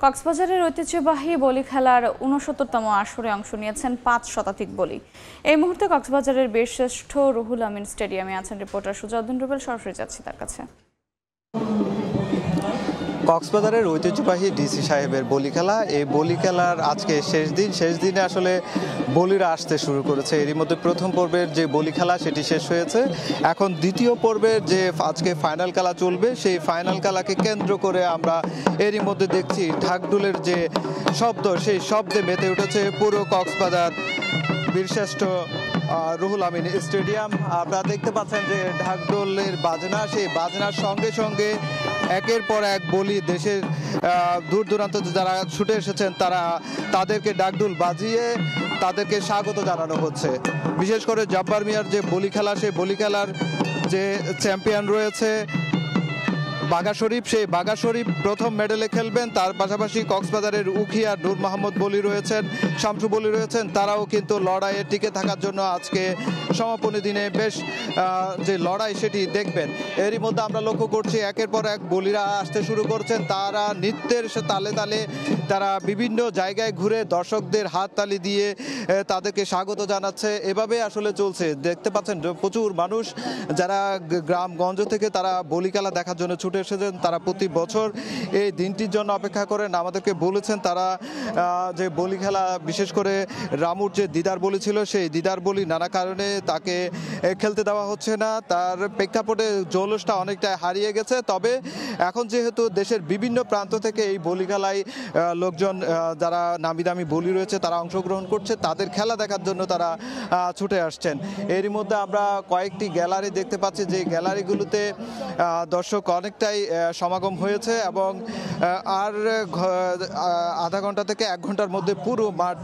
কক্সবাজারের ঐতিহ্যবাহী বলি খেলার ৬৯তম আসরে অংশ নিয়েছেন ৫ শতাধিক বলি। এই মুহূর্তে কক্সবাজারের বীরশ্রেষ্ঠ রুহুল আমিন স্টেডিয়ামে আছেন রিপোর্টার সুজাউদ্দিন রুবেল। সরাসরি যাচ্ছি তার কাছে। কক্সবাজারের ঐতিহ্যবাহী ডিসি সাহেবের বলি খেলা, এই বলি খেলার আজকে শেষ দিনে আসলে বলিরা আসতে শুরু করেছে। এরই মধ্যে প্রথম পর্বের যে বলি খেলা সেটি শেষ হয়েছে। এখন দ্বিতীয় পর্বের যে আজকে ফাইনাল খেলা চলবে, সেই ফাইনাল খেলাকে কেন্দ্র করে আমরা এরই মধ্যে দেখছি ঢাকঢোলের যে শব্দ, সেই শব্দে মেতে উঠেছে পুরো কক্সবাজার বীরশ্রেষ্ঠ রুহুল আমিন স্টেডিয়াম। আপনারা দেখতে পাচ্ছেন যে ঢাকঢোলের বাজনা, সেই বাজনার সঙ্গে সঙ্গে একের পর এক বলি দেশের দূর দূরান্ত যারা ছুটে এসেছেন তাদেরকে ডাকঢোল বাজিয়ে তাদেরকে স্বাগত জানানো হচ্ছে। বিশেষ করে জব্বার মিয়ার যে বলি খেলা, সেই বলি খেলার যে চ্যাম্পিয়ন রয়েছে বাঘা শরীফ, সেই বাঘা শরীফ প্রথম মেডেলে খেলবেন। তার পাশাপাশি কক্সবাজারের উখিয়ার নূর মাহমুদ বলি রয়েছেন, শামসু বলি রয়েছেন, তারাও কিন্তু লড়াইয়ে টিকে থাকার জন্য আজকে সমাপনী দিনে বেশ যে লড়াই সেটি দেখবেন। এরই মধ্যে আমরা লক্ষ্য করছি একের পর এক বলিরা আসতে শুরু করছেন। তারা নৃত্যের তালে তালে তারা বিভিন্ন জায়গায় ঘুরে দর্শকদের হাততালি দিয়ে তাদেরকে স্বাগত জানাচ্ছে। এভাবে আসলে চলছে। দেখতে পাচ্ছেন প্রচুর মানুষ যারা গ্রামগঞ্জ থেকে তারা বলি খেলা দেখার জন্য ছুটে এসেছেন। তারা প্রতি বছর এই দিনটির জন্য অপেক্ষা করেন। আমাদেরকে বলেছেন তারা যে বলি খেলা, বিশেষ করে রামুর যে দিদার বলি ছিল, সেই দিদার বলি নানা কারণে তাকে খেলতে দেওয়া হচ্ছে না। তার প্রেক্ষাপটে জৌলুসটা অনেকটাই হারিয়ে গেছে। তবে এখন যেহেতু দেশের বিভিন্ন প্রান্ত থেকে এই বলি খেলায় লোকজন যারা নামি দামি বলি রয়েছে তারা অংশগ্রহণ করছে, তাদের খেলা দেখার জন্য তারা ছুটে আসছেন। এরই মধ্যে আমরা কয়েকটি গ্যালারি দেখতে পাচ্ছি, যে গ্যালারিগুলোতে দর্শক অনেকটাই সমাগম হয়েছে এবং আর আধা ঘন্টা থেকে ১ ঘন্টার মধ্যে পুরো মাঠ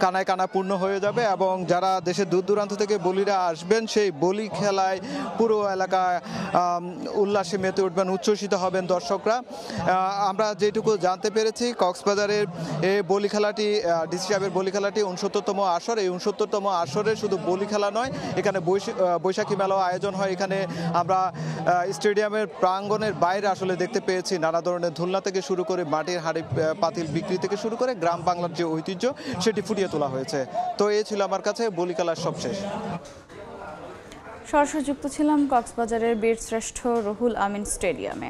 কানায় কানা পূর্ণ হয়ে যাবে এবং যারা দেশের দূর দূরান্ত থেকে বলিরা আসবেন সেই বলি খেলায় পুরো এলাকায় উল্লাসে মেতে উঠবেন, উচ্ছ্বসিত হবেন দর্শকরা। আমরা যেটুকু জানতে পেরেছি কক্সবাজারের এই বলি খেলাটি, ডিসি সাহেবের বলি খেলাটি ৬৯তম আসর। এই ৬৯তম আসরে শুধু বলি খেলা নয়, এখানে বৈশাখী মেলাও আয়োজন হয়। এখানে আমরা স্টেডিয়ামের প্রাঙ্গণের বাইরে আসলে দেখতে পেয়েছি নানা ধরনের ধুলনা থেকে শুরু করে মাটির হাঁড়ি পাতিল বিক্রি থেকে শুরু করে গ্রাম বাংলার যে ঐতিহ্য সেটি ফুটিয়ে তোলা হয়েছে। তো এই ছিল আমার কাছে বলি খেলার সবশেষ। সরাসরি যুক্ত ছিলাম কক্সবাজারের বীরশ্রেষ্ঠ রুহুল আমিন স্টেডিয়ামে।